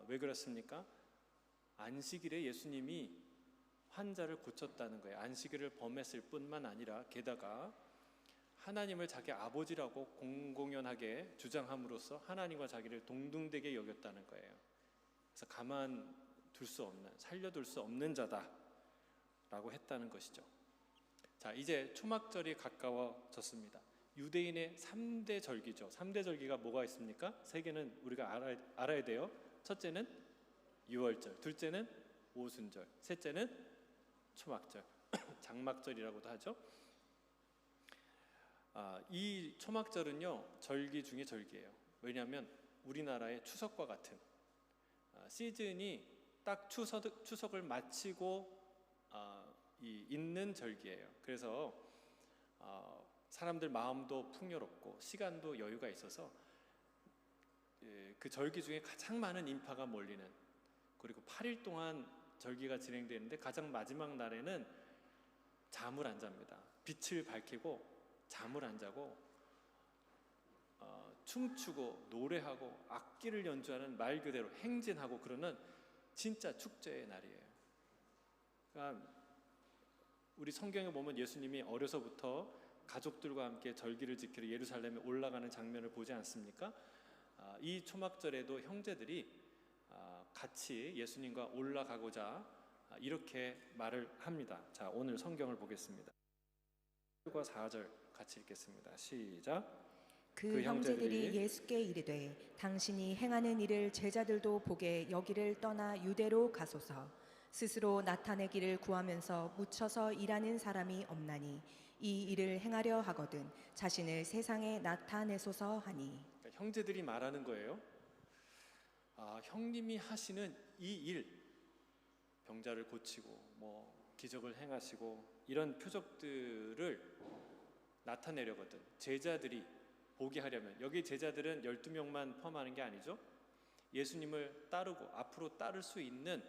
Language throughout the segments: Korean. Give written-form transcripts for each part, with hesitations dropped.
왜 그렇습니까? 안식일에 예수님이 환자를 고쳤다는 거예요. 안식일을 범했을 뿐만 아니라 게다가 하나님을 자기 아버지라고 공공연하게 주장함으로써 하나님과 자기를 동등되게 여겼다는 거예요. 그래서 가만둘 수 없는, 살려둘 수 없는 자다라고 했다는 것이죠. 자, 이제 초막절이 가까워졌습니다. 유대인의 3대 절기죠. 3대 절기가 뭐가 있습니까? 세 개는 우리가 알아야 돼요. 첫째는 유월절, 둘째는 오순절, 셋째는 초막절, 장막절이라고도 하죠. 이 초막절은요, 절기 중에 절기예요. 왜냐하면 우리나라의 추석과 같은 시즌이 딱 추석을 마치고 있는 절기예요. 그래서 사람들 마음도 풍요롭고 시간도 여유가 있어서 그 절기 중에 가장 많은 인파가 몰리는, 그리고 8일 동안 절기가 진행되는데 가장 마지막 날에는 잠을 안 잡니다. 빛을 밝히고 잠을 안 자고 춤추고 노래하고 악기를 연주하는, 말 그대로 행진하고 그러는 진짜 축제의 날이에요. 그러니까 우리 성경에 보면 예수님이 어려서부터 가족들과 함께 절기를 지키러 예루살렘에 올라가는 장면을 보지 않습니까? 이 초막절에도 형제들이 같이 예수님과 올라가고자 이렇게 말을 합니다. 자, 오늘 성경을 보겠습니다. 1과 4절 같이 읽겠습니다. 시작. 그 형제들이 예수께 이르되 당신이 행하는 일을 제자들도 보게 여기를 떠나 유대로 가소서. 스스로 나타내기를 구하면서 묻혀서 일하는 사람이 없나니 이 일을 행하려 하거든 자신을 세상에 나타내소서 하니. 그러니까 형제들이 말하는 거예요. 형님이 하시는 이 일, 병자를 고치고 뭐 기적을 행하시고 이런 표적들을 나타내려거든 제자들이 보게 하려면, 여기 제자들은 12명만 포함하는 게 아니죠. 예수님을 따르고 앞으로 따를 수 있는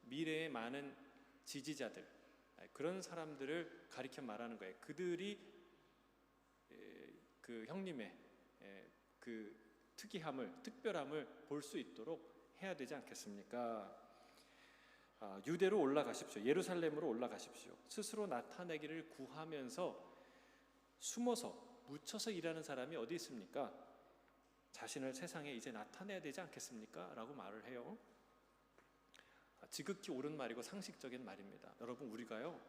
미래의 많은 지지자들, 그런 사람들을 가리켜 말하는 거예요. 그들이 그 형님의 그 특이함을, 특별함을 볼 수 있도록 해야 되지 않겠습니까? 유대로 올라가십시오. 예루살렘으로 올라가십시오. 스스로 나타내기를 구하면서 숨어서 묻혀서 일하는 사람이 어디 있습니까? 자신을 세상에 이제 나타내야 되지 않겠습니까? 라고 말을 해요. 지극히 옳은 말이고 상식적인 말입니다. 여러분, 우리가요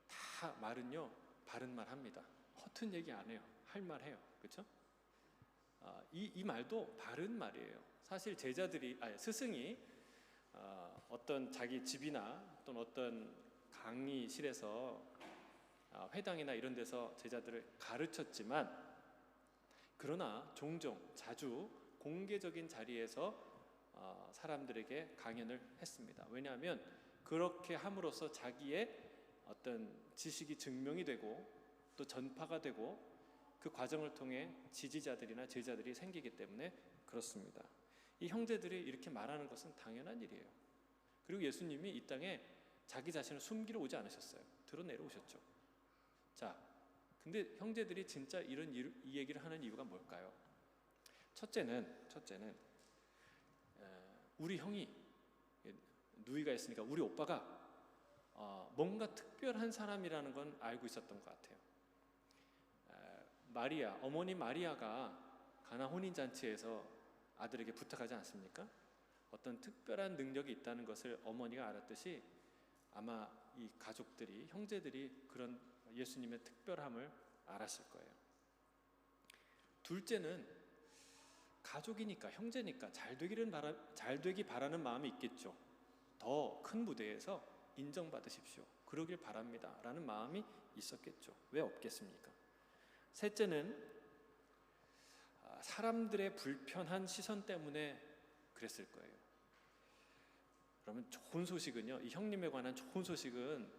다 말은요 바른 말 합니다. 허튼 얘기 안 해요. 할 말 해요. 그렇죠? 이 말도 바른 말이에요. 사실 스승이 어떤 자기 집이나 또는 어떤 강의실에서 회당이나 이런 데서 제자들을 가르쳤지만, 그러나 종종 자주 공개적인 자리에서 사람들에게 강연을 했습니다. 왜냐하면 그렇게 함으로써 자기의 어떤 지식이 증명이 되고 또 전파가 되고 그 과정을 통해 지지자들이나 제자들이 생기기 때문에 그렇습니다. 이 형제들이 이렇게 말하는 것은 당연한 일이에요. 그리고 예수님이 이 땅에 자기 자신을 숨기러 오지 않으셨어요. 드러내러 오셨죠. 자, 근데 형제들이 진짜 이 얘기를 하는 이유가 뭘까요? 첫째는 우리 형이, 누이가 있으니까 우리 오빠가 뭔가 특별한 사람이라는 건 알고 있었던 것 같아요. 어머니 마리아가 가나 혼인잔치에서 아들에게 부탁하지 않습니까? 어떤 특별한 능력이 있다는 것을 어머니가 알았듯이 아마 이 가족들이, 형제들이 그런 예수님의 특별함을 알았을 거예요. 둘째는 가족이니까, 형제니까 잘 되기 바라는 마음이 있겠죠. 더 큰 무대에서 인정받으십시오, 그러길 바랍니다 라는 마음이 있었겠죠. 왜 없겠습니까? 셋째는 사람들의 불편한 시선 때문에 그랬을 거예요. 그러면 좋은 소식은요, 이 형님에 관한 좋은 소식은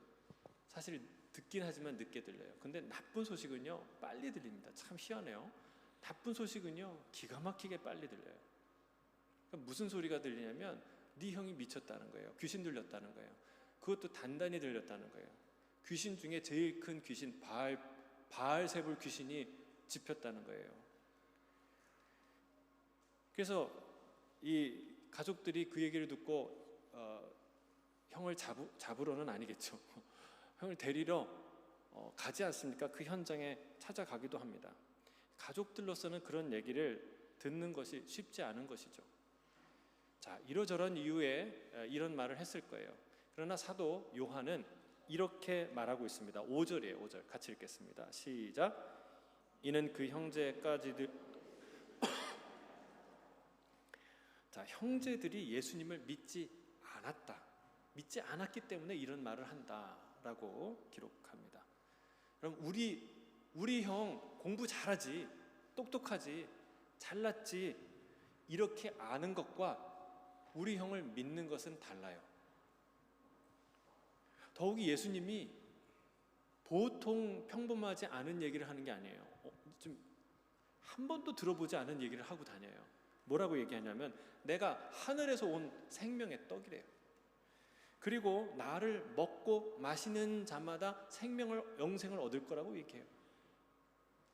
사실 듣긴 하지만 늦게 들려요. 근데 나쁜 소식은요 빨리 들립니다. 참 희한해요. 나쁜 소식은요 기가 막히게 빨리 들려요. 그러니까 무슨 소리가 들리냐면 네 형이 미쳤다는 거예요. 귀신 들렸다는 거예요. 그것도 단단히 들렸다는 거예요. 귀신 중에 제일 큰 귀신, 바알세불 귀신이 집혔다는 거예요. 그래서 이 가족들이 그 얘기를 듣고 형을 잡으러는 아니겠죠. 형을 데리러 가지 않습니까? 그 현장에 찾아가기도 합니다. 가족들로서는 그런 얘기를 듣는 것이 쉽지 않은 것이죠. 자, 이러저런 이유에 이런 말을 했을 거예요. 그러나 사도 요한은 이렇게 말하고 있습니다. 5절이에요. 5절 같이 읽겠습니다. 시작. 이는 그 형제까지들 자, 형제들이 예수님을 믿지 믿지 않았기 때문에 이런 말을 한다라고 기록합니다. 그럼 우리 형 공부 잘하지, 똑똑하지, 잘났지 이렇게 아는 것과 우리 형을 믿는 것은 달라요. 더욱이 예수님이 보통 평범하지 않은 얘기를 하는 게 아니에요. 좀 한 번도 들어보지 않은 얘기를 하고 다녀요. 뭐라고 얘기하냐면 내가 하늘에서 온 생명의 떡이래요. 그리고 나를 먹고 마시는 자마다 영생을 얻을 거라고 얘기해요.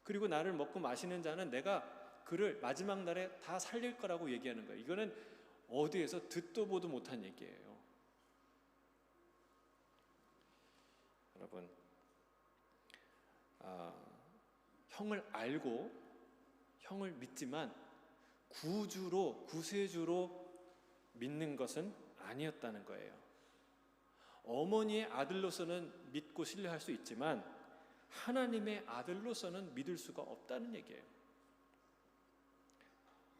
그리고 나를 먹고 마시는 자는 내가 그를 마지막 날에 다 살릴 거라고 얘기하는 거예요. 이거는 어디에서 듣도 보도 못한 얘기예요. 여러분, 형을 알고 형을 믿지만 구세주로 믿는 것은 아니었다는 거예요. 어머니의 아들로서는 믿고 신뢰할 수 있지만 하나님의 아들로서는 믿을 수가 없다는 얘기예요.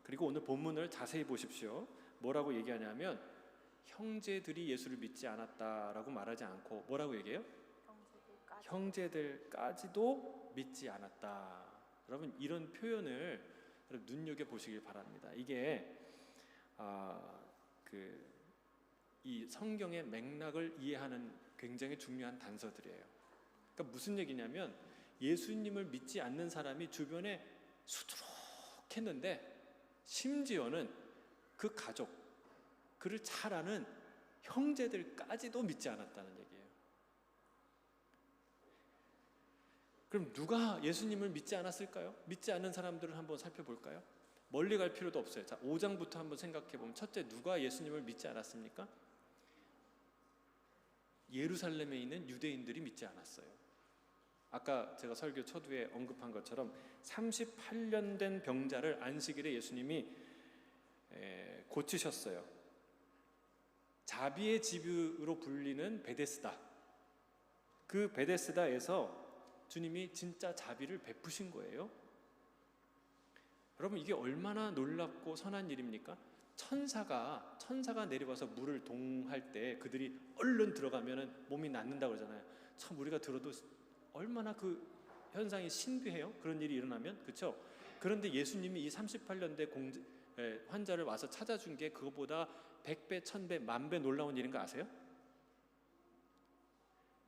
그리고 오늘 본문을 자세히 보십시오. 뭐라고 얘기하냐면 형제들이 예수를 믿지 않았다라고 말하지 않고 뭐라고 얘기해요? 형제들까지도 믿지 않았다. 여러분, 이런 표현을 눈여겨 보시길 바랍니다. 이게 이 성경의 맥락을 이해하는 굉장히 중요한 단서들이에요. 그러니까 무슨 얘기냐면 예수님을 믿지 않는 사람이 주변에 수두룩했는데 심지어는 그 가족, 그를 잘 아는 형제들까지도 믿지 않았다는 얘기예요. 그럼 누가 예수님을 믿지 않았을까요? 믿지 않는 사람들을 한번 살펴볼까요? 멀리 갈 필요도 없어요. 자, 5장부터 한번 생각해 보면 첫째, 누가 예수님을 믿지 않았습니까? 예루살렘에 있는 유대인들이 믿지 않았어요. 아까 제가 설교 초두에 언급한 것처럼 38년 된 병자를 안식일에 예수님이 고치셨어요. 자비의 집으로 불리는 베데스다. 그 베데스다에서 주님이 진짜 자비를 베푸신 거예요. 여러분, 이게 얼마나 놀랍고 선한 일입니까? 천사가 내려와서 물을 동할 때 그들이 얼른 들어가면 몸이 낫는다고 그러잖아요. 참 우리가 들어도 얼마나 그 현상이 신비해요. 그런 일이 일어나면, 그렇죠? 그런데 예수님이 이 38년 된 환자를 와서 찾아준 게 그것보다 100배, 1000배, 10,000배 놀라운 일인 거 아세요?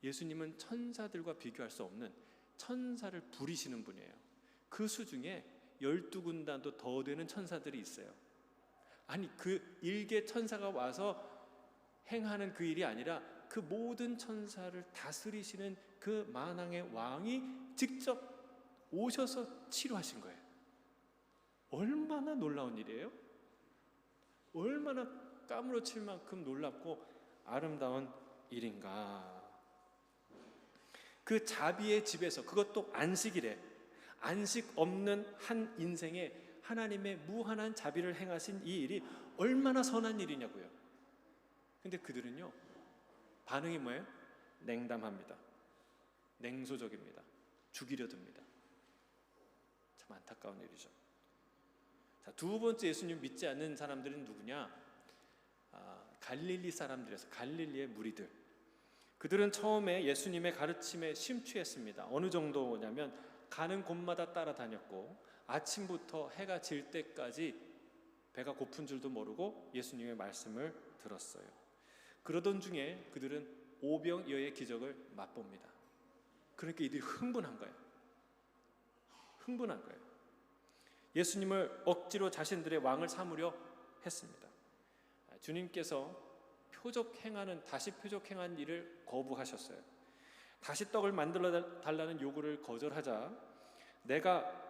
예수님은 천사들과 비교할 수 없는 천사를 부리시는 분이에요. 그 수중에 12군단도 더 되는 천사들이 있어요. 아니, 그 일개 천사가 와서 행하는 그 일이 아니라 그 모든 천사를 다스리시는 그 만왕의 왕이 직접 오셔서 치료하신 거예요. 얼마나 놀라운 일이에요? 얼마나 까무러칠 만큼 놀랍고 아름다운 일인가. 그 자비의 집에서, 그것도 안식일에, 안식 없는 한 인생에 하나님의 무한한 자비를 행하신 이 일이 얼마나 선한 일이냐고요. 근데 그들은요, 반응이 뭐예요? 냉담합니다. 냉소적입니다. 죽이려 듭니다. 참 안타까운 일이죠. 자, 두 번째 예수님 믿지 않는 사람들은 누구냐? 갈릴리 사람들이었어요. 갈릴리의 무리들. 그들은 처음에 예수님의 가르침에 심취했습니다. 어느 정도냐면 가는 곳마다 따라다녔고 아침부터 해가 질 때까지 배가 고픈 줄도 모르고 예수님의 말씀을 들었어요. 그러던 중에 그들은 오병이어의 기적을 맛봅니다. 그러니까 이들이 흥분한 거예요. 예수님을 억지로 자신들의 왕을 삼으려 했습니다. 주님께서 다시 표적행한 일을 거부하셨어요. 다시 떡을 만들어 달라는 요구를 거절하자, 내가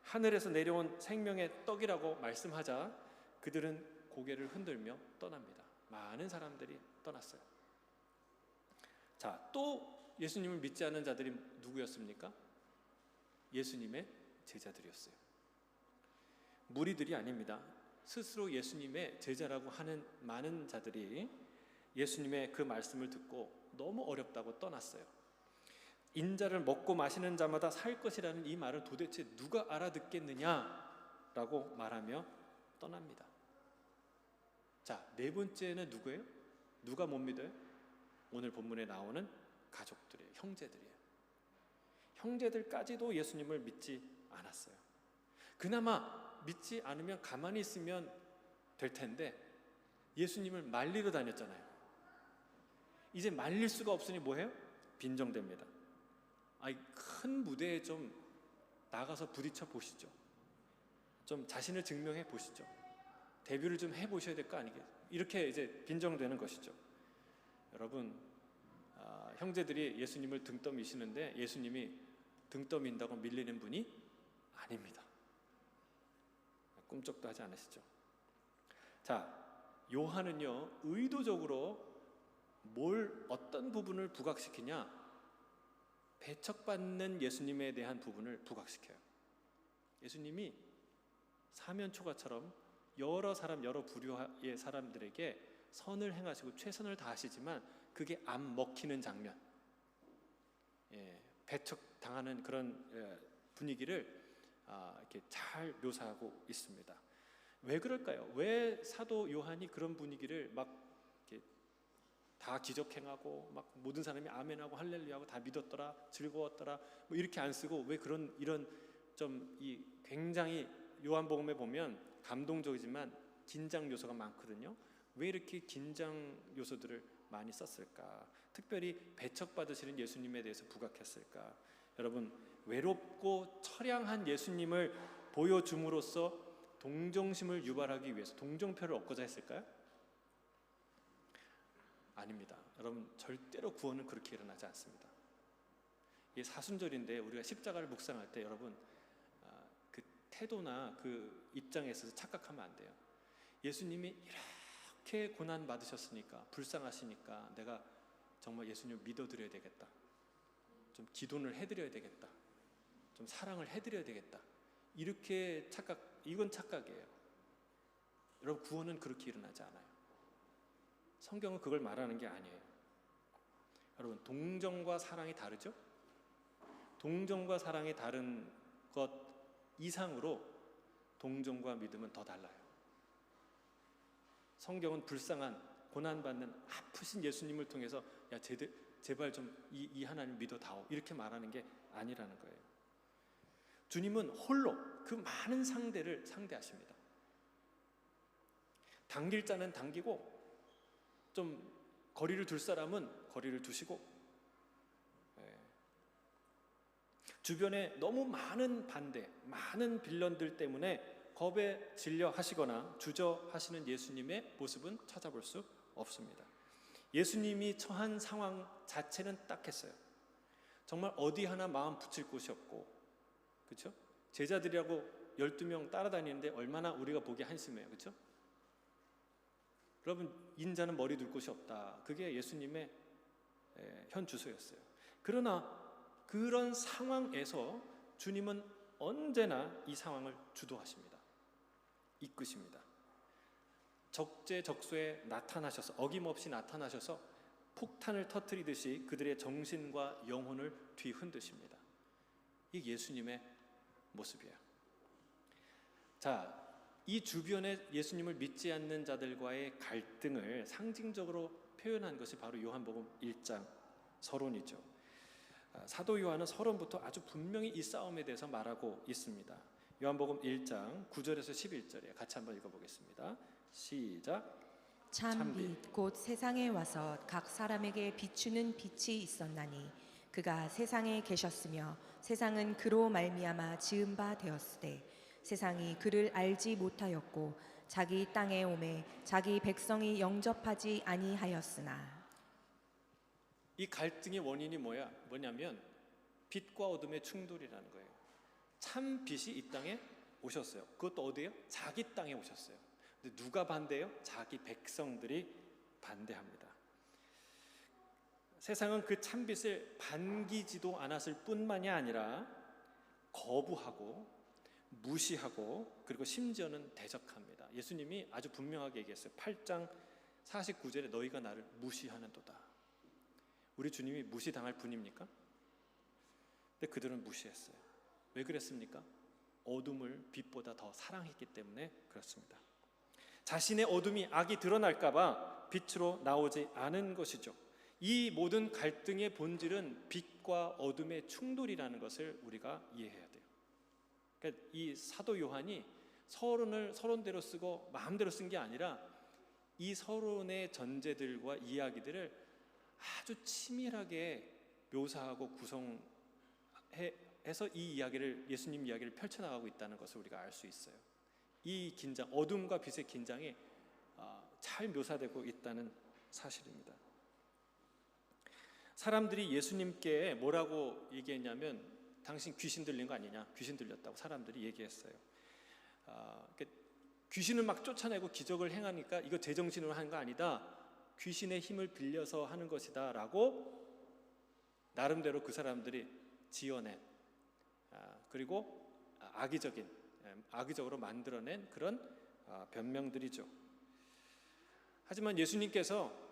하늘에서 내려온 생명의 떡이라고 말씀하자 그들은 고개를 흔들며 떠납니다. 많은 사람들이 떠났어요. 자, 또 예수님을 믿지 않는 자들이 누구였습니까? 예수님의 제자들이었어요. 무리들이 아닙니다. 스스로 예수님의 제자라고 하는 많은 자들이 예수님의 그 말씀을 듣고 너무 어렵다고 떠났어요. 인자를 먹고 마시는 자마다 살 것이라는 이 말을 도대체 누가 알아듣겠느냐라고 말하며 떠납니다. 자, 네 번째는 누구예요? 누가 못 믿어요? 오늘 본문에 나오는 가족들이에요. 형제들이에요. 형제들까지도 예수님을 믿지 않았어요. 그나마 믿지 않으면 가만히 있으면 될 텐데 예수님을 말리러 다녔잖아요. 이제 말릴 수가 없으니 뭐해요? 빈정됩니다. 큰 무대에 좀 나가서 부딪혀 보시죠. 좀 자신을 증명해 보시죠. 데뷔를 좀 해보셔야 될 거 아니겠어요? 이렇게 이제 빈정되는 것이죠. 여러분, 형제들이 예수님을 등 떠미시는데 예수님이 등 떠민다고 밀리는 분이 아닙니다. 꿈쩍도 하지 않으시죠? 자, 요한은요 의도적으로 어떤 부분을 부각시키냐? 배척받는 예수님에 대한 부분을 부각시켜요. 예수님이 사면초가처럼 여러 부류의 사람들에게 선을 행하시고 최선을 다하시지만 그게 안 먹히는 장면, 배척당하는 그런 분위기를 이렇게 잘 묘사하고 있습니다. 왜 그럴까요? 왜 사도 요한이 그런 분위기를 막 이렇게 다 기적행하고 막 모든 사람이 아멘하고 할렐루야하고 다 믿었더라, 즐거웠더라, 뭐 이렇게 안 쓰고 왜 이런 좀 이 굉장히 요한복음에 보면 감동적이지만 긴장 요소가 많거든요. 왜 이렇게 긴장 요소들을 많이 썼을까? 특별히 배척받으시는 예수님에 대해서 부각했을까? 여러분, 외롭고 처량한 예수님을 보여줌으로써 동정심을 유발하기 위해서 동정표를 얻고자 했을까요? 아닙니다. 여러분, 절대로 구원은 그렇게 일어나지 않습니다. 이게 사순절인데 우리가 십자가를 묵상할 때 여러분 그 태도나 그 입장에 있어서 착각하면 안 돼요. 예수님이 이렇게 고난 받으셨으니까, 불쌍하시니까 내가 정말 예수님을 믿어드려야 되겠다, 좀 기도를 해드려야 되겠다, 좀 사랑을 해드려야 되겠다, 이렇게 이건 착각이에요. 여러분, 구원은 그렇게 일어나지 않아요. 성경은 그걸 말하는 게 아니에요. 여러분, 동정과 사랑이 다르죠? 동정과 사랑이 다른 것 이상으로 동정과 믿음은 더 달라요. 성경은 불쌍한, 고난받는 아프신 예수님을 통해서 야, 제발 좀 이 하나님 믿어다오, 이렇게 말하는 게 아니라는 거예요. 주님은 홀로 그 많은 상대를 상대하십니다. 당길 자는 당기고, 좀 거리를 둘 사람은 거리를 두시고, 주변에 너무 많은 반대, 많은 빌런들 때문에 겁에 질려 하시거나 주저하시는 예수님의 모습은 찾아볼 수 없습니다. 예수님이 처한 상황 자체는 딱했어요. 정말 어디 하나 마음 붙일 곳이 없고, 그렇죠? 제자들이라고 12명 따라다니는데 얼마나 우리가 보기 한심해요, 그렇죠? 여러분, 인자는 머리 둘 곳이 없다. 그게 예수님의 현 주소였어요. 그러나 그런 상황에서 주님은 언제나 이 상황을 주도하십니다. 이끄십니다. 적재적소에 나타나셔서, 어김없이 나타나셔서 폭탄을 터뜨리듯이 그들의 정신과 영혼을 뒤흔드십니다. 이게 예수님의 모습이에요. 자, 이 주변에 예수님을 믿지 않는 자들과의 갈등을 상징적으로 표현한 것이 바로 요한복음 1장 서론이죠. 사도 요한은 서론부터 아주 분명히 이 싸움에 대해서 말하고 있습니다. 요한복음 1장 9절에서 11절에 같이 한번 읽어보겠습니다. 시작. 참빛 곧 세상에 와서 각 사람에게 비추는 빛이 있었나니 그가 세상에 계셨으며 세상은 그로 말미암아 지은 바 되었으되 세상이 그를 알지 못하였고 자기 땅에 오매 자기 백성이 영접하지 아니하였으나. 이 갈등의 원인이 뭐냐면 빛과 어둠의 충돌이라는 거예요. 참 빛이 이 땅에 오셨어요. 그것도 어디예요? 자기 땅에 오셨어요. 근데 누가 반대해요? 자기 백성들이 반대합니다. 세상은 그 참빛을 반기지도 않았을 뿐만이 아니라 거부하고 무시하고 그리고 심지어는 대적합니다. 예수님이 아주 분명하게 얘기했어요. 8장 49절에 너희가 나를 무시하는도다. 우리 주님이 무시당할 분입니까? 근데 그들은 무시했어요. 왜 그랬습니까? 어둠을 빛보다 더 사랑했기 때문에 그렇습니다. 자신의 어둠이 악이 드러날까 봐 빛으로 나오지 않은 것이죠. 이 모든 갈등의 본질은 빛과 어둠의 충돌이라는 것을 우리가 이해해야 돼요. 그러니까 이 사도 요한이 서론대로 쓰고 마음대로 쓴 게 아니라 이 서론의 전제들과 이야기들을 아주 치밀하게 묘사하고 구성해서 이 이야기를, 예수님 이야기를 펼쳐나가고 있다는 것을 우리가 알 수 있어요. 이 긴장, 어둠과 빛의 긴장이 잘 묘사되고 있다는 사실입니다. 사람들이 예수님께 뭐라고 얘기했냐면 당신 귀신 들린 거 아니냐, 귀신 들렸다고 사람들이 얘기했어요. 귀신을 막 쫓아내고 기적을 행하니까 이거 제정신으로 하는 거 아니다, 귀신의 힘을 빌려서 하는 것이다 라고 나름대로 그 사람들이 지어낸 그리고 악의적으로 만들어낸 그런 변명들이죠. 하지만 예수님께서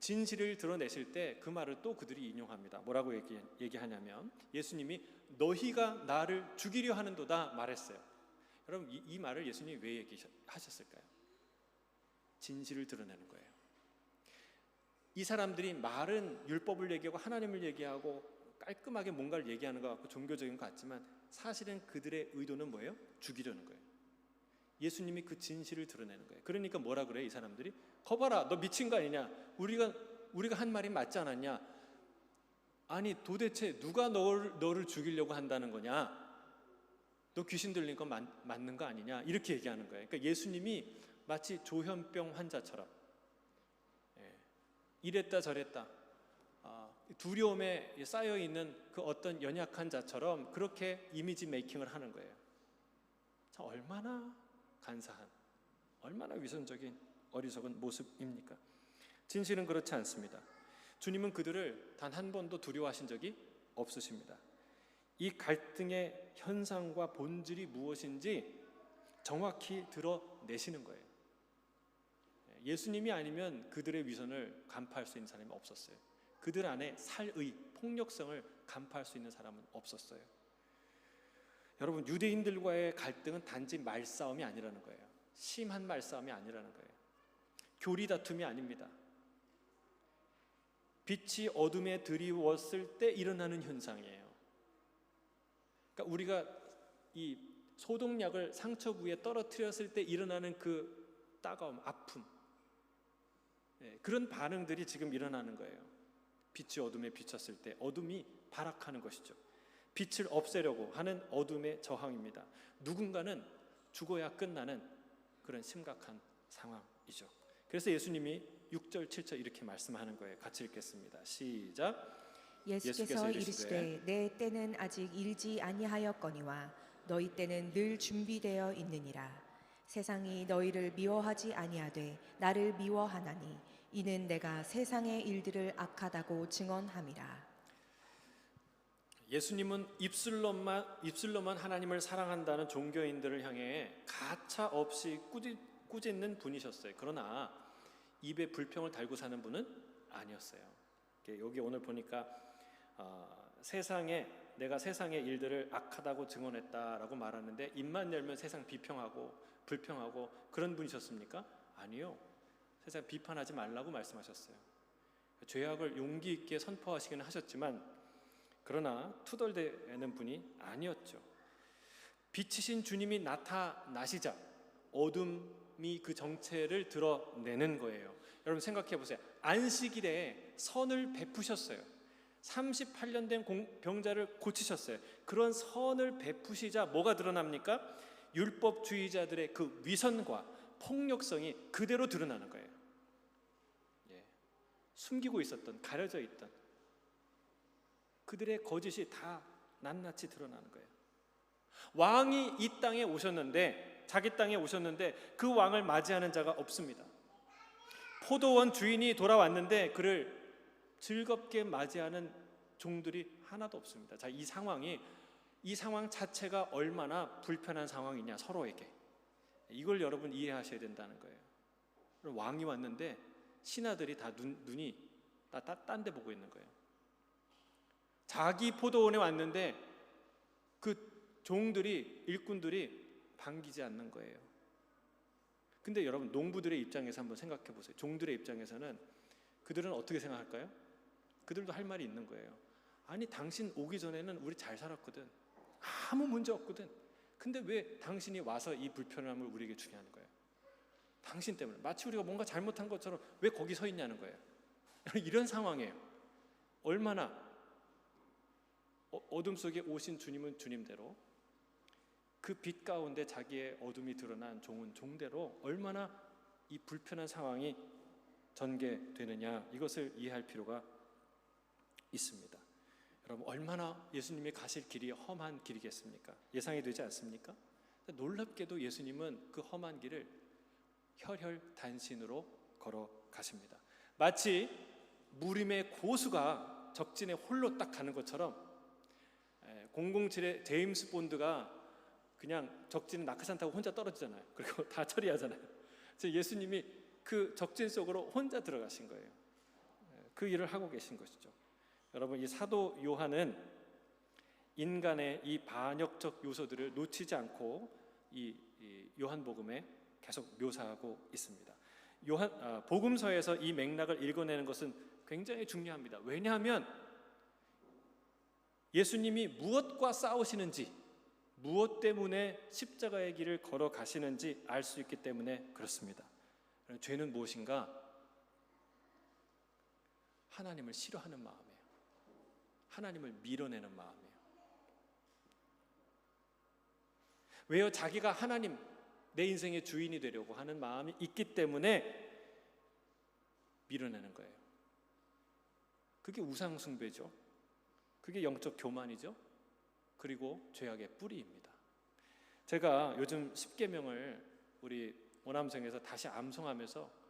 진실을 드러내실 때 그 말을 또 그들이 인용합니다. 뭐라고 얘기하냐면 예수님이 너희가 나를 죽이려 하는도다 말했어요. 여러분 이 말을 예수님이 왜 얘기하셨을까요? 진실을 드러내는 거예요. 이 사람들이 말은 율법을 얘기하고 하나님을 얘기하고 깔끔하게 뭔가를 얘기하는 것 같고 종교적인 것 같지만 사실은 그들의 의도는 뭐예요? 죽이려는 거예요. 예수님이 그 진실을 드러내는 거예요. 그러니까 뭐라 그래 이 사람들이? 거봐라, 너 미친 거 아니냐? 우리가 한 말이 맞지 않았냐? 아니 도대체 누가 너를 죽이려고 한다는 거냐? 너 귀신 들린 거 맞는 거 아니냐? 이렇게 얘기하는 거예요. 그러니까 예수님이 마치 조현병 환자처럼 이랬다 저랬다 두려움에 쌓여있는 그 어떤 연약한 자처럼 그렇게 이미지 메이킹을 하는 거예요. 참 얼마나 간사한, 얼마나 위선적인 어리석은 모습입니까? 진실은 그렇지 않습니다. 주님은 그들을 단 한 번도 두려워하신 적이 없으십니다. 이 갈등의 현상과 본질이 무엇인지 정확히 드러내시는 거예요. 예수님이 아니면 그들의 위선을 간파할 수 있는 사람이 없었어요. 그들 안에 살의 폭력성을 간파할 수 있는 사람은 없었어요. 여러분 유대인들과의 갈등은 단지 말싸움이 아니라는 거예요. 심한 말싸움이 아니라는 거예요. 교리 다툼이 아닙니다. 빛이 어둠에 드리웠을 때 일어나는 현상이에요. 그러니까 우리가 이 소독약을 상처 부위에 떨어뜨렸을 때 일어나는 그 따가움, 아픔, 그런 반응들이 지금 일어나는 거예요. 빛이 어둠에 비쳤을 때 어둠이 발악하는 것이죠. 빛을 없애려고 하는 어둠의 저항입니다. 누군가는 죽어야 끝나는 그런 심각한 상황이죠. 그래서 예수님이 6절, 7절 이렇게 말씀하는 거예요. 같이 읽겠습니다. 시작. 예수께서 이르시되 내 때는 아직 일지 아니하였거니와 너희 때는 늘 준비되어 있느니라. 세상이 너희를 미워하지 아니하되 나를 미워하나니 이는 내가 세상의 일들을 악하다고 증언함이라. 예수님은 입술로만 하나님을 사랑한다는 종교인들을 향해 가차 없이 꾸짖는 분이셨어요. 그러나 입에 불평을 달고 사는 분은 아니었어요. 여기 오늘 보니까 내가 세상의 일들을 악하다고 증언했다라고 말하는데 입만 열면 세상 비평하고 불평하고 그런 분이셨습니까? 아니요. 세상 비판하지 말라고 말씀하셨어요. 죄악을 용기 있게 선포하시기는 하셨지만 그러나 투덜대는 분이 아니었죠. 빛이신 주님이 나타나시자 어둠이 그 정체를 드러내는 거예요. 여러분 생각해 보세요. 안식일에 선을 베푸셨어요. 38년 된 병자를 고치셨어요. 그런 선을 베푸시자 뭐가 드러납니까? 율법주의자들의 그 위선과 폭력성이 그대로 드러나는 거예요. 숨기고 있었던, 가려져 있던 그들의 거짓이 다 낱낱이 드러나는 거예요. 왕이 이 땅에 오셨는데 자기 땅에 오셨는데 그 왕을 맞이하는 자가 없습니다. 포도원 주인이 돌아왔는데 그를 즐겁게 맞이하는 종들이 하나도 없습니다. 자, 이 상황 자체가 얼마나 불편한 상황이냐, 서로에게. 이걸 여러분 이해하셔야 된다는 거예요. 왕이 왔는데 신하들이 다 눈이 딴 데 보고 있는 거예요. 자기 포도원에 왔는데 그 종들이, 일꾼들이 반기지 않는 거예요. 근데 여러분, 농부들의 입장에서 한번 생각해 보세요. 종들의 입장에서는 그들은 어떻게 생각할까요? 그들도 할 말이 있는 거예요. 아니, 당신 오기 전에는 우리 잘 살았거든. 아무 문제 없거든. 근데 왜 당신이 와서 이 불편함을 우리에게 주게 하는 거예요? 당신 때문에. 마치 우리가 뭔가 잘못한 것처럼 왜 거기 서 있냐는 거예요. 이런 상황이에요. 얼마나 어둠 속에 오신 주님은 주님대로, 그 빛 가운데 자기의 어둠이 드러난 종은 종대로 얼마나 이 불편한 상황이 전개되느냐, 이것을 이해할 필요가 있습니다. 여러분, 얼마나 예수님이 가실 길이 험한 길이겠습니까? 예상이 되지 않습니까? 놀랍게도 예수님은 그 험한 길을 혈혈단신으로 걸어가십니다. 마치 무림의 고수가 적진에 홀로 딱 가는 것처럼 007의 제임스 본드가 그냥 적진에 낙하산 타고 혼자 떨어지잖아요. 그리고 다 처리하잖아요. 예수님이 그 적진 속으로 혼자 들어가신 거예요. 그 일을 하고 계신 것이죠. 여러분, 이 사도 요한은 인간의 이 반역적 요소들을 놓치지 않고 이 요한복음에 계속 묘사하고 있습니다. 복음서에서 이 맥락을 읽어내는 것은 굉장히 중요합니다. 왜냐하면 예수님이 무엇과 싸우시는지, 무엇 때문에 십자가의 길을 걸어가시는지 알 수 있기 때문에 그렇습니다. 죄는 무엇인가? 하나님을 싫어하는 마음이에요. 하나님을 밀어내는 마음이에요. 왜요? 자기가 하나님, 내 인생의 주인이 되려고 하는 마음이 있기 때문에 밀어내는 거예요. 그게 우상숭배죠. 그게 영적 교만이죠. 그리고 죄악의 뿌리입니다. 제가 요즘 십계명을 우리 원암성에서 다시 암송하면서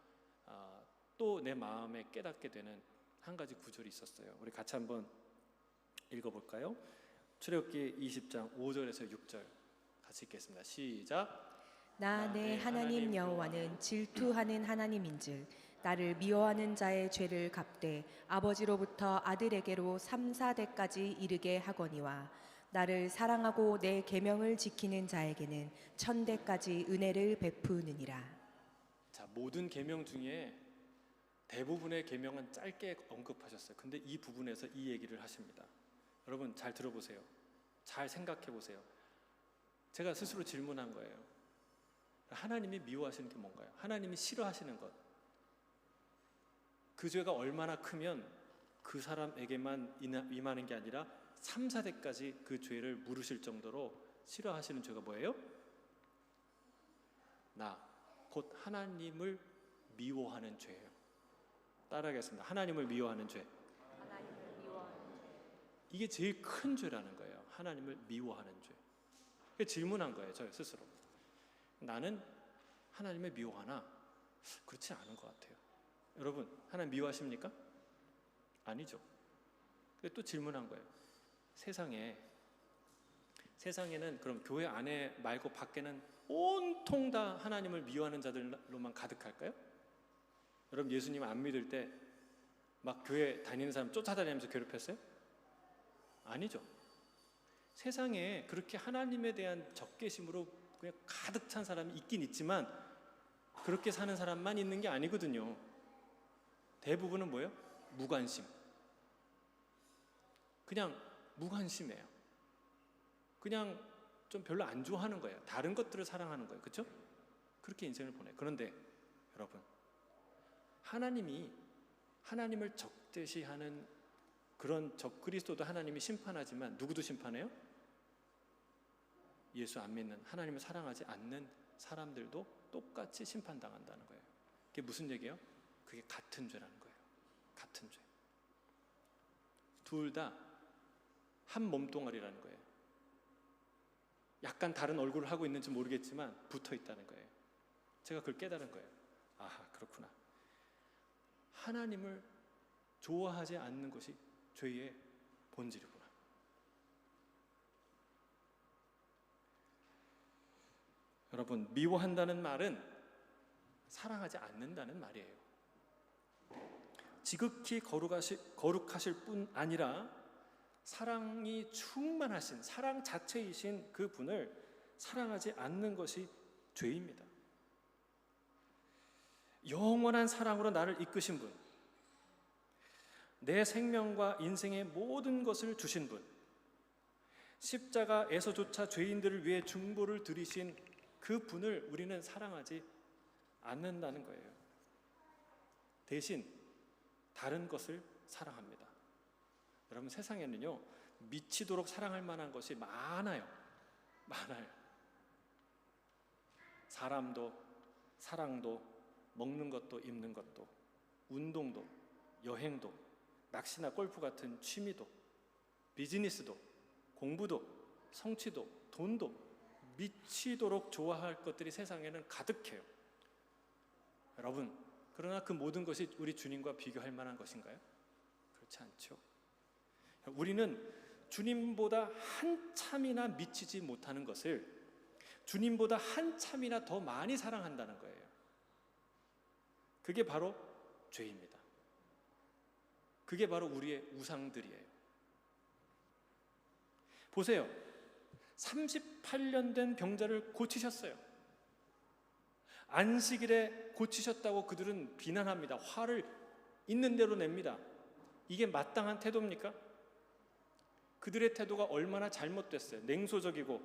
또 내 마음에 깨닫게 되는 한 가지 구절이 있었어요. 우리 같이 한번 읽어볼까요? 출애굽기 20장 5절에서 6절 같이 읽겠습니다. 시작. 나 내 하나님 여호와는 질투하는 하나님인즉 나를 미워하는 자의 죄를 갚되 아버지로부터 아들에게로 3, 4대까지 이르게 하거니와 나를 사랑하고 내 계명을 지키는 자에게는 1000대까지 은혜를 베푸느니라. 자, 모든 계명 중에 대부분의 계명은 짧게 언급하셨어요. 근데 이 부분에서 이 얘기를 하십니다. 여러분, 잘 들어보세요. 잘 생각해 보세요. 제가 스스로 질문한 거예요. 하나님이 미워하시는 게 뭔가요? 하나님이 싫어하시는 것. 그 죄가 얼마나 크면 그 사람에게만 임하는 게 아니라 3, 4대까지 그 죄를 물으실 정도로 싫어하시는 죄가 뭐예요? 곧 하나님을 미워하는 죄예요. 따라하겠습니다. 하나님을 미워하는 죄. 이게 제일 큰 죄라는 거예요. 하나님을 미워하는 죄. 질문한 거예요, 저 스스로. 나는 하나님을 미워하나? 그렇지 않은 것 같아요. 여러분, 하나님 미워하십니까? 아니죠. 또 질문한 거예요. 세상에는 그럼 교회 안에 말고 밖에는 온통 다 하나님을 미워하는 자들로만 가득할까요? 여러분, 예수님 안 믿을 때 막 교회 다니는 사람 쫓아다니면서 괴롭혔어요? 아니죠. 세상에 그렇게 하나님에 대한 적개심으로 그냥 가득 찬 사람이 있긴 있지만 그렇게 사는 사람만 있는 게 아니거든요. 대부분은 뭐예요? 무관심. 그냥 무관심해요. 그냥 좀 별로 안 좋아하는 거예요. 다른 것들을 사랑하는 거예요. 그렇죠? 그렇게 인생을 보내요. 그런데 여러분, 하나님을 적대시하는 그런 적그리스도도 하나님이 심판하지만 누구도 심판해요? 예수 안 믿는, 하나님을 사랑하지 않는 사람들도 똑같이 심판당한다는 거예요. 그게 무슨 얘기예요? 그게 같은 죄라는 거예요. 같은 죄. 둘 다 한 몸뚱아리라는 거예요. 약간 다른 얼굴을 하고 있는지 모르겠지만 붙어 있다는 거예요. 제가 그걸 깨달은 거예요. 아, 그렇구나. 하나님을 좋아하지 않는 것이 죄의 본질이구나. 여러분, 미워한다는 말은 사랑하지 않는다는 말이에요. 지극히 거룩하실 뿐 아니라 사랑이 충만하신, 사랑 자체이신 그 분을 사랑하지 않는 것이 죄입니다. 영원한 사랑으로 나를 이끄신 분, 내 생명과 인생의 모든 것을 주신 분, 십자가에서조차 죄인들을 위해 중보를 들이신 그 분을 우리는 사랑하지 않는다는 거예요. 대신 다른 것을 사랑합니다. 여러분, 세상에는요, 미치도록 사랑할 만한 것이 많아요. 사람도, 사랑도, 먹는 것도, 입는 것도, 운동도, 여행도, 낚시나 골프 같은 취미도, 비즈니스도, 공부도, 성취도, 돈도, 미치도록 좋아할 것들이 세상에는 가득해요. 여러분, 그러나 그 모든 것이 우리 주님과 비교할 만한 것인가요? 그렇지 않죠. 우리는 주님보다 한참이나 미치지 못하는 것을 주님보다 한참이나 더 많이 사랑한다는 거예요. 그게 바로 죄입니다. 그게 바로 우리의 우상들이에요. 보세요. 38년 된 병자를 고치셨어요. 안식일에 고치셨다고 그들은 비난합니다. 화를 있는 대로 냅니다. 이게 마땅한 태도입니까? 그들의 태도가 얼마나 잘못됐어요. 냉소적이고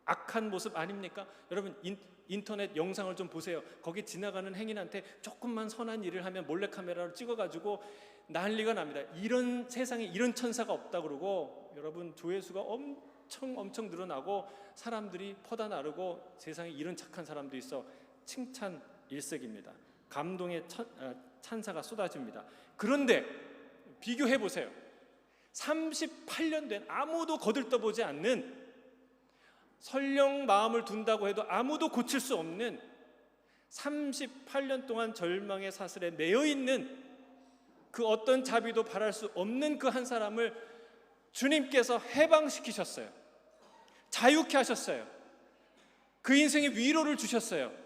악한 모습 아닙니까? 여러분, 인터넷 영상을 좀 보세요. 거기 지나가는 행인한테 조금만 선한 일을 하면 몰래카메라로 찍어가지고 난리가 납니다. 이런 세상에 이런 천사가 없다 그러고, 여러분, 조회수가 엄청 늘어나고 사람들이 퍼다 나르고 세상에 이런 착한 사람도 있어 칭찬 일색입니다. 감동의 찬사가 쏟아집니다. 그런데 비교해 보세요. 38년 된 아무도 거들떠보지 않는, 설령 마음을 둔다고 해도 아무도 고칠 수 없는 38년 동안 절망의 사슬에 매여 있는 그 어떤 자비도 바랄 수 없는 그 한 사람을 주님께서 해방시키셨어요. 자유케 하셨어요. 그 인생에 위로를 주셨어요.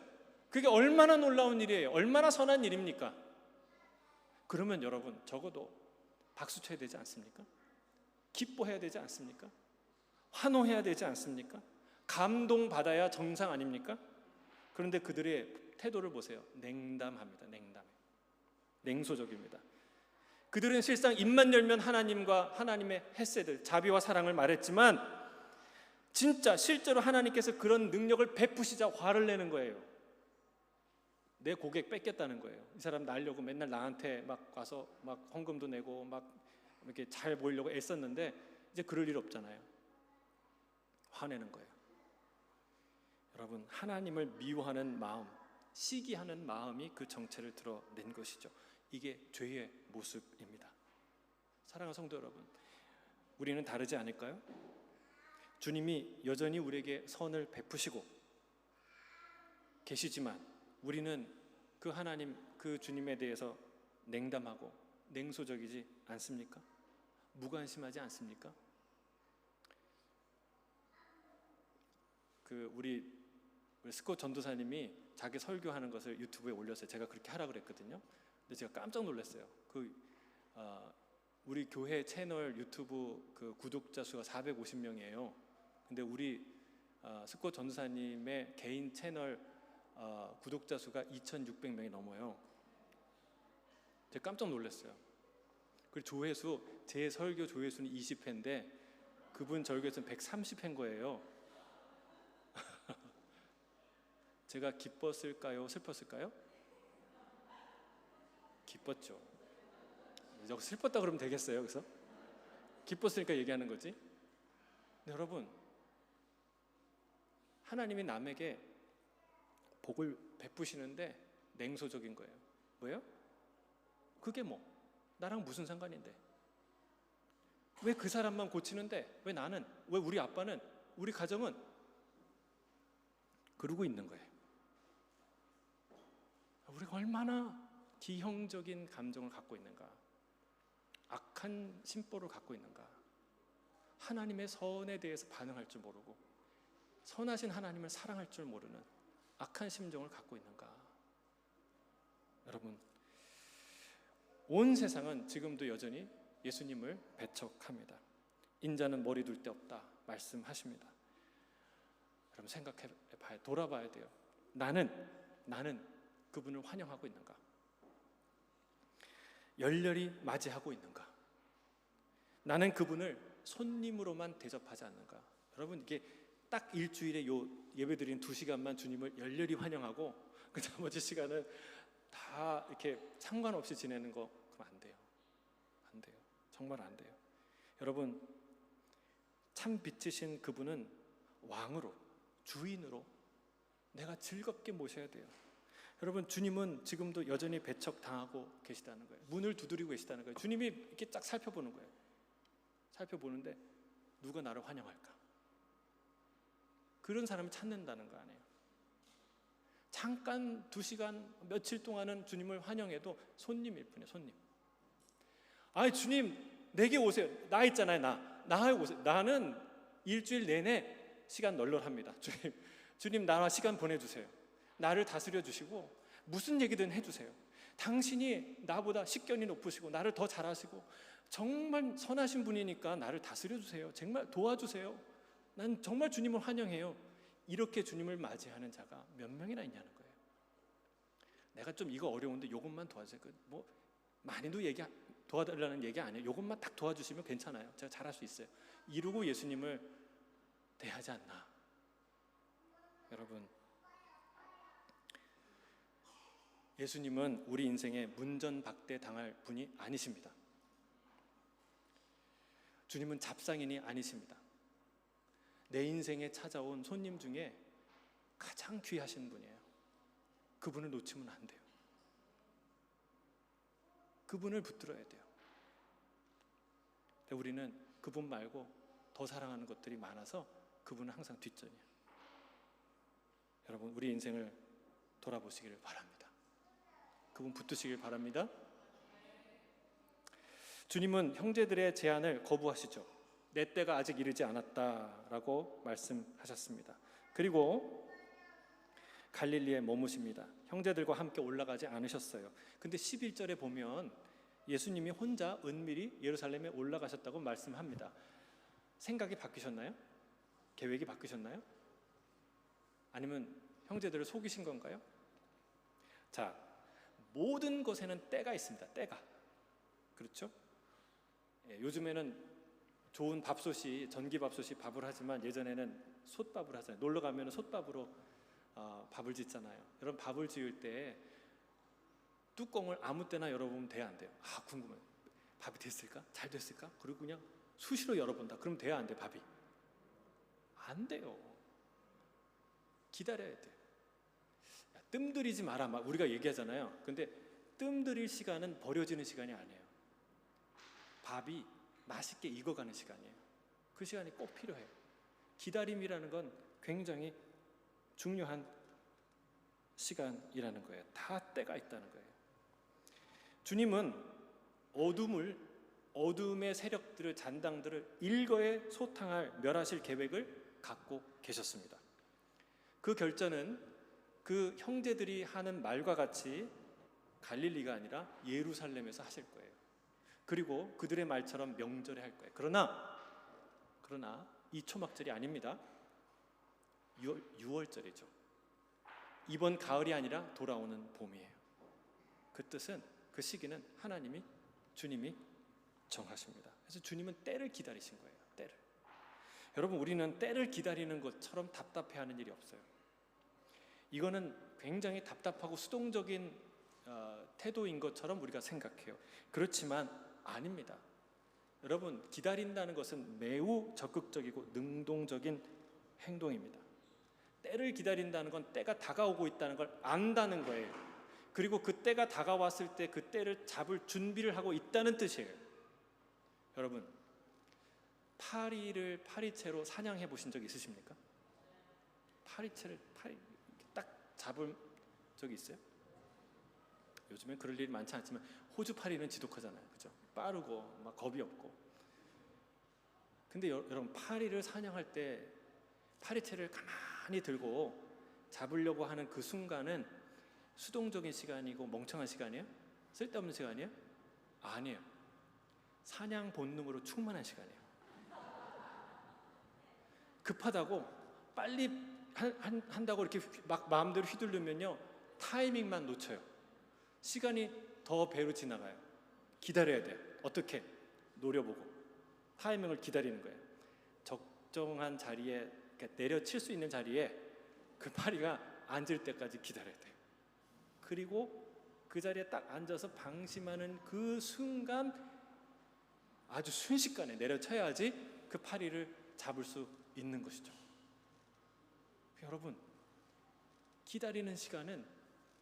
그게 얼마나 놀라운 일이에요. 얼마나 선한 일입니까? 그러면 여러분, 적어도 박수 쳐야 되지 않습니까? 기뻐해야 되지 않습니까? 환호해야 되지 않습니까? 감동받아야 정상 아닙니까? 그런데 그들의 태도를 보세요. 냉담합니다. 냉소적입니다. 그들은 실상 입만 열면 하나님과 하나님의 헤세드, 자비와 사랑을 말했지만 진짜 실제로 하나님께서 그런 능력을 베푸시자 화를 내는 거예요. 내 고객 뺏겠다는 거예요. 이 사람 날려고 맨날 나한테 막 와서 막 헌금도 내고 막 이렇게 잘 보이려고 애썼는데 이제 그럴 일 없잖아요. 화내는 거예요. 여러분, 하나님을 미워하는 마음, 시기하는 마음이 그 정체를 드러낸 것이죠. 이게 죄의 모습입니다. 사랑하는 성도 여러분, 우리는 다르지 않을까요? 주님이 여전히 우리에게 선을 베푸시고 계시지만 우리는 그 하나님, 그 주님에 대해서 냉담하고 냉소적이지 않습니까? 무관심하지 않습니까? 우리 스콧 전도사님이 자기 설교하는 것을 유튜브에 올렸어요. 제가 그렇게 하라 그랬거든요. 근데 제가 깜짝 놀랐어요. 우리 교회 채널 유튜브 그 구독자 수가 450명이에요. 근데 우리 스콧 전도사님의 개인 채널 구독자 수가 2,600명이 넘어요. 제가 깜짝 놀랐어요. 그리고 조회수, 제 설교 조회수는 20회인데 그분 설교에서는 130회인 거예요. 제가 기뻤을까요? 슬펐을까요? 기뻤죠. 여기 슬펐다 그러면 되겠어요? 그래서 기뻤으니까 얘기하는 거지. 근데 여러분, 하나님이 남에게 복을 베푸시는데 냉소적인 거예요. 뭐예요? 그게 나랑 무슨 상관인데? 왜 그 사람만 고치는데 왜 나는, 왜 우리 아빠는, 우리 가정은 그러고 있는 거예요. 우리가 얼마나 기형적인 감정을 갖고 있는가, 악한 심보를 갖고 있는가, 하나님의 선에 대해서 반응할 줄 모르고 선하신 하나님을 사랑할 줄 모르는 악한 심정을 갖고 있는가. 여러분, 온 세상은 지금도 여전히 예수님을 배척합니다. 인자는 머리 둘 데 없다 말씀하십니다. 여러분 생각해 봐야, 돌아봐야 돼요. 나는 그분을 환영하고 있는가? 열렬히 맞이하고 있는가? 나는 그분을 손님으로만 대접하지 않는가? 여러분, 이게 딱 일주일에 요 예배드린 2시간만 주님을 열렬히 환영하고 그 나머지 시간은 다 이렇게 상관없이 지내는 거, 그럼 안 돼요. 안 돼요. 정말 안 돼요. 여러분, 참 빛이신 그분은 왕으로, 주인으로 내가 즐겁게 모셔야 돼요. 여러분, 주님은 지금도 여전히 배척당하고 계시다는 거예요. 문을 두드리고 계시다는 거예요. 주님이 이렇게 딱 살펴보는 거예요. 살펴보는데 누가 나를 환영할까? 그런 사람을 찾는다는 거 아니에요. 잠깐 2시간, 며칠 동안은 주님을 환영해도 손님일 뿐이에요. 손님. 아니 주님, 내게 오세요. 나 있잖아요. 나에 오세요. 나는 일주일 내내 시간 널널합니다. 주님 나와 시간 보내주세요. 나를 다스려 주시고 무슨 얘기든 해주세요. 당신이 나보다 식견이 높으시고 나를 더 잘하시고 정말 선하신 분이니까 나를 다스려 주세요. 정말 도와주세요. 난 정말 주님을 환영해요. 이렇게 주님을 맞이하는 자가 몇 명이나 있냐는 거예요. 내가 좀 이거 어려운데 이것만 도와주세요. 뭐 많이도 도와달라는 얘기 아니에요. 이것만 딱 도와주시면 괜찮아요. 제가 잘할 수 있어요. 이러고 예수님을 대하지 않나. 여러분, 예수님은 우리 인생에 문전박대 당할 분이 아니십니다. 주님은 잡상인이 아니십니다. 내 인생에 찾아온 손님 중에 가장 귀하신 분이에요. 그분을 놓치면 안 돼요. 그분을 붙들어야 돼요. 근데 우리는 그분 말고 더 사랑하는 것들이 많아서 그분은 항상 뒷전이에요. 여러분, 우리 인생을 돌아보시기를 바랍니다. 그분 붙드시길 바랍니다. 주님은 형제들의 제안을 거부하시죠. 내 때가 아직 이르지 않았다라고 말씀하셨습니다. 그리고 갈릴리에 머무십니다. 형제들과 함께 올라가지 않으셨어요. 근데 11절에 보면 예수님이 혼자 은밀히 예루살렘에 올라가셨다고 말씀합니다. 생각이 바뀌셨나요? 계획이 바뀌셨나요? 아니면 형제들을 속이신 건가요? 자, 모든 것에는 때가 있습니다. 때가. 그렇죠? 요즘에는 좋은 밥솥이, 전기밥솥이 밥을 하지만 예전에는 솥밥을 하잖아요. 놀러 가면 솥밥으로 밥을 짓잖아요. 여러분, 밥을 지을 때 뚜껑을 아무 때나 열어보면 돼야 안 돼요? 궁금해요. 밥이 됐을까? 잘 됐을까? 그리고 그냥 수시로 열어본다. 그럼 돼야 안 돼, 밥이? 안 돼요. 기다려야 돼. 뜸들이지 마라, 막 우리가 얘기하잖아요. 근데 뜸들일 시간은 버려지는 시간이 아니에요. 밥이 맛있게 익어가는 시간이에요. 그 시간이 꼭 필요해요. 기다림이라는 건 굉장히 중요한 시간이라는 거예요. 다 때가 있다는 거예요. 주님은 어둠의 세력들을, 잔당들을 일거에 소탕할, 멸하실 계획을 갖고 계셨습니다. 그 결정은 그 형제들이 하는 말과 같이 갈릴리가 아니라 예루살렘에서 하실 거예요. 그리고 그들의 말처럼 명절에 할 거예요. 그러나 이 초막절이 아닙니다. 6월절이죠. 이번 가을이 아니라 돌아오는 봄이에요. 그 뜻은, 그 시기는 주님이 정하십니다. 그래서 주님은 때를 기다리신 거예요. 때를. 여러분, 우리는 때를 기다리는 것처럼 답답해하는 일이 없어요. 이거는 굉장히 답답하고 수동적인 태도인 것처럼 우리가 생각해요. 그렇지만 아닙니다. 여러분, 기다린다는 것은 매우 적극적이고 능동적인 행동입니다. 때를 기다린다는 건 때가 다가오고 있다는 걸 안다는 거예요. 그리고 그 때가 다가왔을 때 그 때를 잡을 준비를 하고 있다는 뜻이에요. 여러분, 파리를 파리채로 사냥해 보신 적 있으십니까? 잡은 적이 있어요? 요즘엔 그럴 일이 많지 않지만 호주 파리는 지독하잖아요, 그죠? 빠르고 막 겁이 없고. 근데 여러분, 파리를 사냥할 때 파리채를 가만히 들고 잡으려고 하는 그 순간은 수동적인 시간이고 멍청한 시간이에요? 쓸데없는 시간이에요? 아니에요. 사냥 본능으로 충만한 시간이에요. 급하다고 빨리 한다고 이렇게 막 마음대로 휘두르면요, 타이밍만 놓쳐요. 시간이 더 배로 지나가요. 기다려야 돼요. 어떻게? 노려보고 타이밍을 기다리는 거예요. 적정한 자리에, 그러니까 내려칠 수 있는 자리에 그 파리가 앉을 때까지 기다려야 돼요. 그리고 그 자리에 딱 앉아서 방심하는 그 순간 아주 순식간에 내려쳐야지 그 파리를 잡을 수 있는 것이죠. 여러분, 기다리는 시간은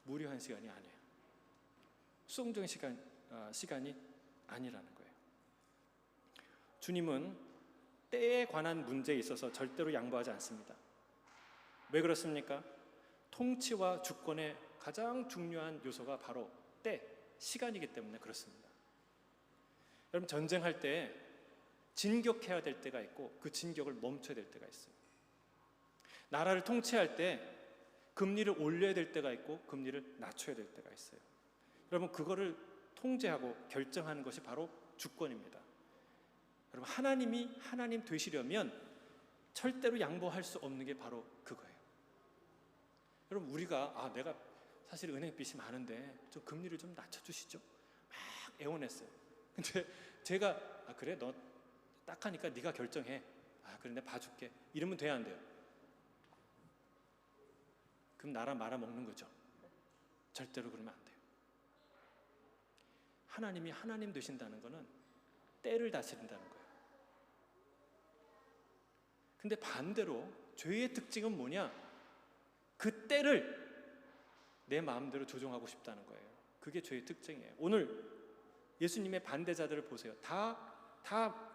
무료한 시간이 아니에요. 수동적인 시간이 아니라는 거예요. 주님은 때에 관한 문제에 있어서 절대로 양보하지 않습니다. 왜 그렇습니까? 통치와 주권의 가장 중요한 요소가 바로 때, 시간이기 때문에 그렇습니다. 여러분, 전쟁할 때 진격해야 될 때가 있고 그 진격을 멈춰야 될 때가 있어요. 나라를 통치할 때 금리를 올려야 될 때가 있고 금리를 낮춰야 될 때가 있어요. 여러분, 그거를 통제하고 결정하는 것이 바로 주권입니다. 여러분, 하나님이 하나님 되시려면 절대로 양보할 수 없는 게 바로 그거예요. 여러분, 우리가 내가 사실 은행빚이 많은데 좀 금리를 좀 낮춰주시죠, 막 애원했어요. 근데 제가 그래, 너 딱하니까 네가 결정해, 그래 내가 봐줄게, 이러면 돼야 안 돼요? 그럼 나라 말아먹는 거죠. 절대로 그러면 안 돼요. 하나님이 하나님 되신다는 것은 때를 다스린다는 거예요. 근데 반대로 죄의 특징은 뭐냐? 그 때를 내 마음대로 조종하고 싶다는 거예요. 그게 죄의 특징이에요. 오늘 예수님의 반대자들을 보세요. 다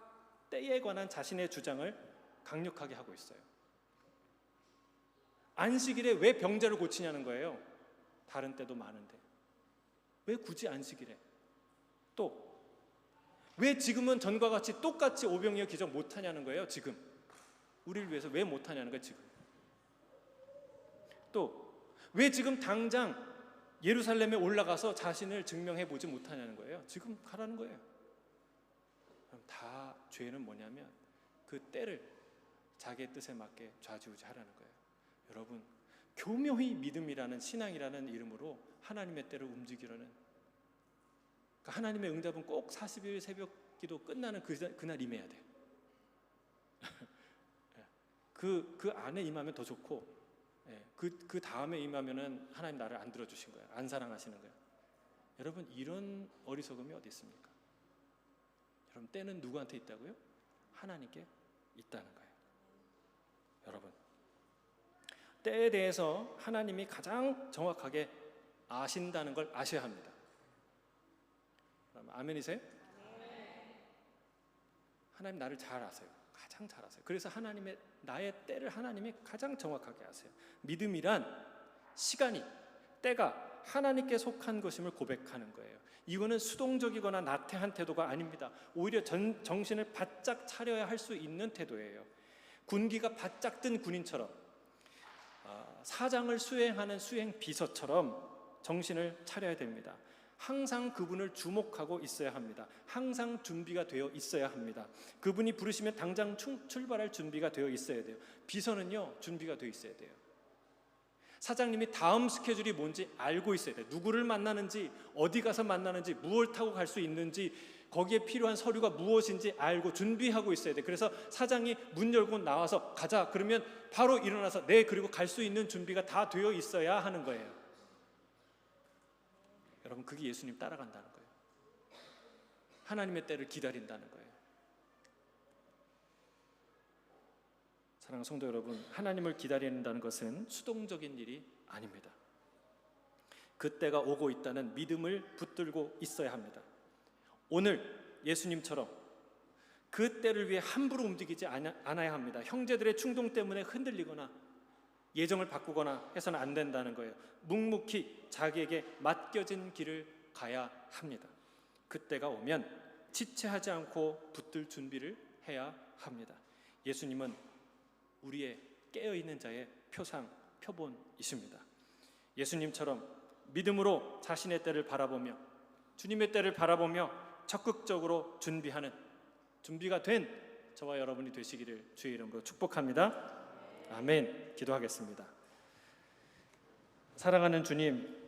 때에 관한 자신의 주장을 강력하게 하고 있어요. 안식일에 왜 병자를 고치냐는 거예요. 다른 때도 많은데 왜 굳이 안식일에? 또 왜 지금은 전과 같이 똑같이 오병이어 기적 못하냐는 거예요. 지금 우리를 위해서 왜 못하냐는 거예요. 지금 또 왜 지금 당장 예루살렘에 올라가서 자신을 증명해 보지 못하냐는 거예요. 지금 가라는 거예요. 그럼 다 죄는 뭐냐면 그 때를 자기의 뜻에 맞게 좌지우지하라는 거예요. 여러분, 교묘히 믿음이라는, 신앙이라는 이름으로 하나님의 때를 움직이려는, 그러니까 하나님의 응답은 꼭 40일 새벽 기도 끝나는 그날 임해야 돼요. 그 안에 임하면 더 좋고, 그 다음에 임하면은 하나님 나를 안 들어주신 거예요. 안 사랑하시는 거예요. 여러분, 이런 어리석음이 어디 있습니까? 여러분, 때는 누구한테 있다고요? 하나님께 있다는 거예요. 여러분, 때에 대해서 하나님이 가장 정확하게 아신다는 걸 아셔야 합니다. 아멘이세요? 하나님 나를 잘 아세요. 가장 잘 아세요. 그래서 나의 때를 하나님이 가장 정확하게 아세요. 믿음이란 시간이, 때가 하나님께 속한 것임을 고백하는 거예요. 이거는 수동적이거나 나태한 태도가 아닙니다. 오히려 정신을 바짝 차려야 할 수 있는 태도예요. 군기가 바짝 든 군인처럼, 사장을 수행하는 수행 비서처럼 정신을 차려야 됩니다. 항상 그분을 주목하고 있어야 합니다. 항상 준비가 되어 있어야 합니다. 그분이 부르시면 당장 출발할 준비가 되어 있어야 돼요. 비서는요, 준비가 되어 있어야 돼요. 사장님이 다음 스케줄이 뭔지 알고 있어야 돼요. 누구를 만나는지, 어디 가서 만나는지, 무엇을 타고 갈 수 있는지, 거기에 필요한 서류가 무엇인지 알고 준비하고 있어야 돼요. 그래서 사장이 문 열고 나와서 가자 그러면 바로 일어나서 그리고 갈 수 있는 준비가 다 되어 있어야 하는 거예요. 여러분, 그게 예수님 따라간다는 거예요. 하나님의 때를 기다린다는 거예요. 사랑하는 성도 여러분, 하나님을 기다린다는 것은 수동적인 일이 아닙니다. 그 때가 오고 있다는 믿음을 붙들고 있어야 합니다. 오늘 예수님처럼 그 때를 위해 함부로 움직이지 않아야 합니다. 형제들의 충동 때문에 흔들리거나 예정을 바꾸거나 해서는 안 된다는 거예요. 묵묵히 자기에게 맡겨진 길을 가야 합니다. 그때가 오면 지체하지 않고 붙들 준비를 해야 합니다. 예수님은 우리의 깨어있는 자의 표본이십니다. 예수님처럼 믿음으로 자신의 때를 바라보며 주님의 때를 바라보며 적극적으로 준비가 된 저와 여러분이 되시기를 주의 이름으로 축복합니다. 아멘. 기도하겠습니다. 사랑하는 주님,